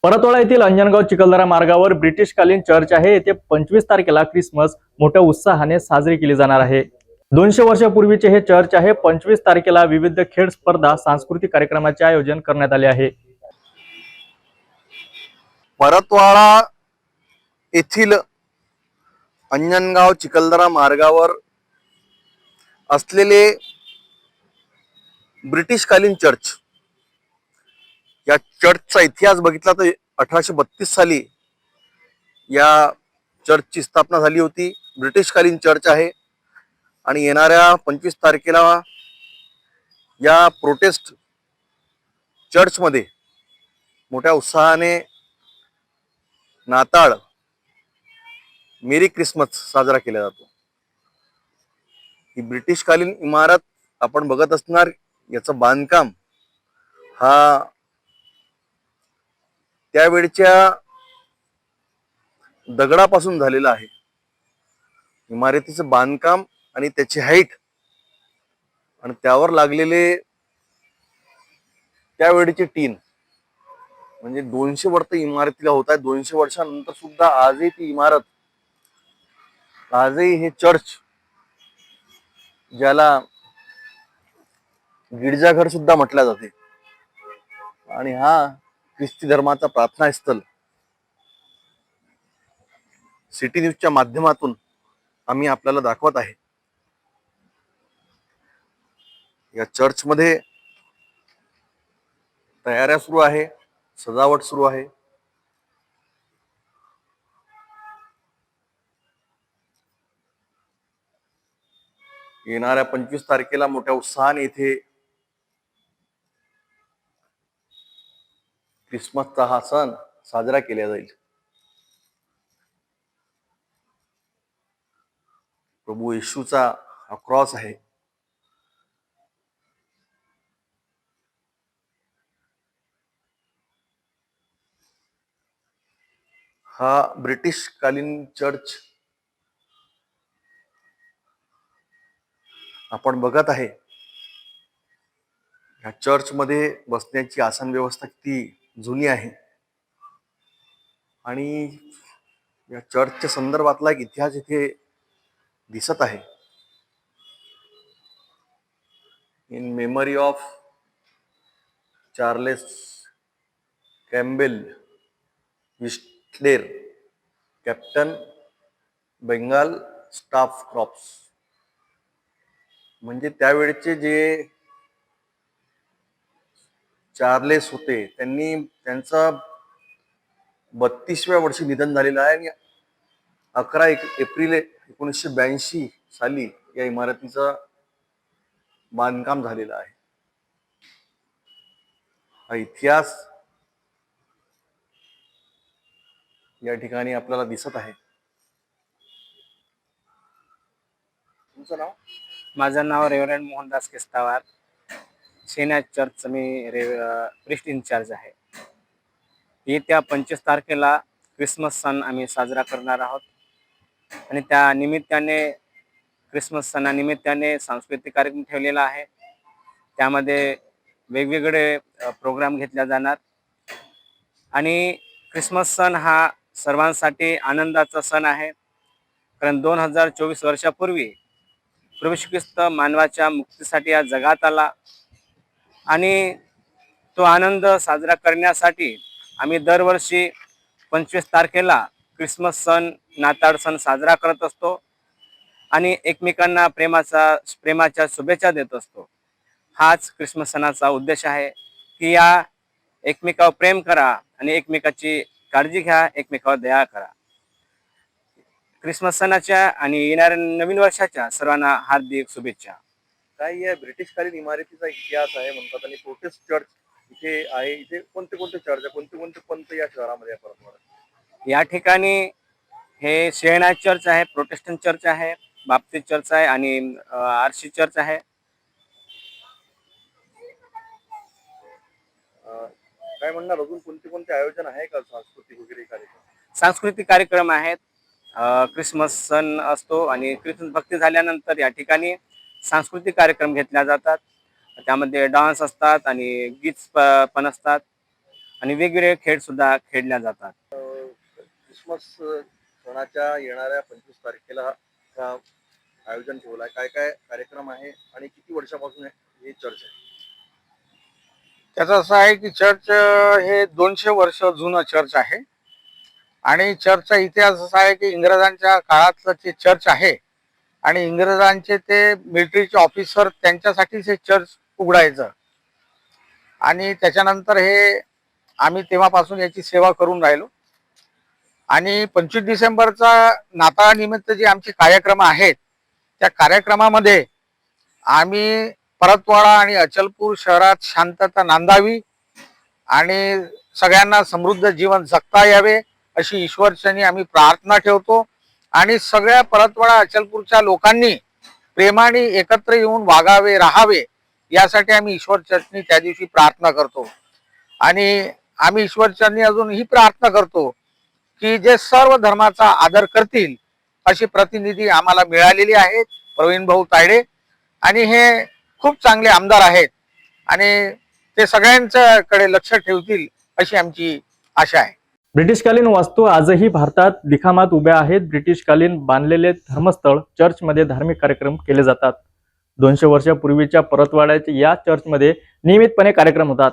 परतवाडा येथील अंजनगाव चिखलदरा मार्गावर ब्रिटिशकालीन चर्च आहे. येथे 25 तारखेला ख्रिसमस मोठ्या उत्साहाने साजरी केली जाणार आहे. 200 वर्षापूर्वीचे हे चर्च आहे. 25 तारखेला विविध खेळ स्पर्धा, सांस्कृतिक कार्यक्रमाचे आयोजन करण्यात आले आहे. परतवाडा येथील अंजनगाव चिखलदरा मार्गावर असलेले ब्रिटिशकालीन चर्च, या चर्चचा इतिहास बघितला तर 1832 साली या चर्चची स्थापना झाली होती. ब्रिटिशकालीन चर्च आहे आणि येणाऱ्या 25 तारखेला या प्रोटेस्ट चर्चमध्ये मोठ्या उत्साहाने नाताळ, मेरी क्रिसमस साजरा केला जातो. ही ब्रिटिशकालीन इमारत आपण बघत असणार. याचं बांधकाम हा त्यावेळच्या दगडापासून झालेला आहे. इमारतीचं बांधकाम आणि त्याची हाईट आणि त्यावर लागलेले त्यावेळीचे टीन, म्हणजे 200 वर्ष इमारतीला होत आहे. 200 वर्षानंतर सुद्धा आजही ती इमारत, आजही हे चर्च, ज्याला गिरजाघर सुद्धा म्हटलं जाते, आणि हा ख्रिस्ती धर्माचा प्रार्थनास्थळ, सिटी न्यूजच्या माध्यमातून आम्ही आपल्याला दाखवत आहे. या चर्चमध्ये तयाऱ्या सुरू आहे, सजावट सुरू आहे. येणाऱ्या 25 तारखेला मोठ्या उत्साहाने इथे क्रिसमसचा हा सण साजरा केला जाईल. प्रभू येशूचा हा क्रॉस आहे. हा ब्रिटिशकालीन चर्च आपण बघत आहे. ह्या चर्चमध्ये बसण्याची आसन व्यवस्था किती जुनी आहे आणि या चर्चच्या संदर्भातला एक इतिहास इथे दिसत आहे. In memory of Charles Campbell Whistler, captain Bengal staff corps. म्हणजे त्यावेळचे जे चार्लेस होते, त्यांचा 32व्या वर्षी निधन झालेलं आहे आणि 11 एप्रिल 1982 साली या इमारतीचं बांधकाम झालेलं आहे. हा इतिहास या ठिकाणी आपल्याला दिसत आहे. तुमचं नाव? माझं नाव रेव्हरंड मोहनदास केस्तावार. सेना चर्च मी प्रिस्ट इन्चार्ज आहे. येत्या 25 तारखेला क्रिसमस सण आम्ही साजरा करणार आहोत आणि त्या निमित्ताने, क्रिसमस सणानिमित्ताने सांस्कृतिक कार्यक्रम ठेवलेला आहे. त्यामध्ये वेगवेगळे प्रोग्राम घेतले जाणार आणि क्रिसमस सण हा सर्वांसाठी आनंदाचा सण आहे. कारण 2024 वर्षापूर्वी प्रभू ख्रिस्त मानवाच्या मुक्तीसाठी या जगात आला आणि तो आनंद साजरा करण्यासाठी आम्ही दरवर्षी 25 तारखेला क्रिसमस सण, नाताळ सण साजरा करत असतो आणि एकमेकांना प्रेमाच्या शुभेच्छा देत असतो. हाच क्रिसमस सणाचा उद्देश आहे की या एकमेकावर प्रेम करा आणि एकमेकाची काळजी घ्या, एकमेकावर दया करा. क्रिसमस सणाच्या आणि येणाऱ्या नवीन वर्षाच्या सर्वांना हार्दिक शुभेच्छा. काय या ब्रिटिशकालीन इमारतीचा इतिहास आहे म्हणतात आणि प्रोटेस्ट चर्च इथे आहे. इथे कोणते कोणते चर्च आहे, कोणते कोणते पंथ या शहरामध्ये परतवाडा? या ठिकाणी हे शेहनाज चर्च आहे, प्रोटेस्टंट चर्च आहे, बाप्टिस्ट चर्च आहे आणि आरसी चर्च आहे. काय म्हणणार, अजून कोणते कोणते आयोजन आहे का सांस्कृतिक वगैरे कार्यक्रम? सांस्कृतिक कार्यक्रम आहेत. क्रिसमस सण असतो आणि क्रिसमस भक्ती झाल्यानंतर या ठिकाणी सांस्कृतिक कार्यक्रम घेतले जातात. त्यामध्ये डान्स असतात आणि गीत पण असतात आणि वेगवेगळे खेळ सुद्धा खेळल्या जातात. क्रिसमस सणाच्या येणाऱ्या 25 तारखेला हा आयोजन ठेवलाय. काय काय कार्यक्रम आहे आणि किती वर्षापासून हे चर्च आहे? त्याचं असं आहे की चर्च हे 200 वर्ष जुनं चर्च आहे आणि चर्चचा इतिहास असा आहे की इंग्रजांच्या काळातलं ते चर्च आहे आणि इंग्रजांचे ते मिलिटरीचे ऑफिसर त्यांच्यासाठीच हे चर्च उघडायचं आणि त्याच्यानंतर हे आम्ही तेव्हापासून याची सेवा करून राहिलो आणि 25 डिसेंबरचा नाताळानिमित्त जे आमचे कार्यक्रम आहेत त्या कार्यक्रमामध्ये आम्ही परतवाडा आणि अचलपूर शहरात शांतता नांदावी आणि सगळ्यांना समृद्ध जीवन जगता यावे अशी ईश्वरचरणी आम्ही प्रार्थना ठेवतो आणि सगळ्या परतवाडा अचलपूरच्या लोकांनी प्रेमाने एकत्र येऊन वागावे राहावे यासाठी आम्ही ईश्वरचरणी त्या दिवशी प्रार्थना करतो आणि आम्ही ईश्वरचरणी अजून ही प्रार्थना करतो की जे सर्व धर्माचा आदर करतील अशी प्रतिनिधी आम्हाला मिळालेली आहेत प्रवीण भाऊ तायडे आणि हे खूप चांगले आमदार आहेत आणि ते सगळ्यांच्याकडे लक्ष ठेवतील अशी आमची आशा आहे. ब्रिटिशकालीन वास्तू आजही भारतात दिखामात उभ्या आहेत. ब्रिटिशकालीन बांधलेले धर्मस्थळ चर्चमध्ये धार्मिक कार्यक्रम केले जातात. 200 वर्षापूर्वीच्या परतवाड्याच्या या चर्चमध्ये नियमितपणे कार्यक्रम होतात.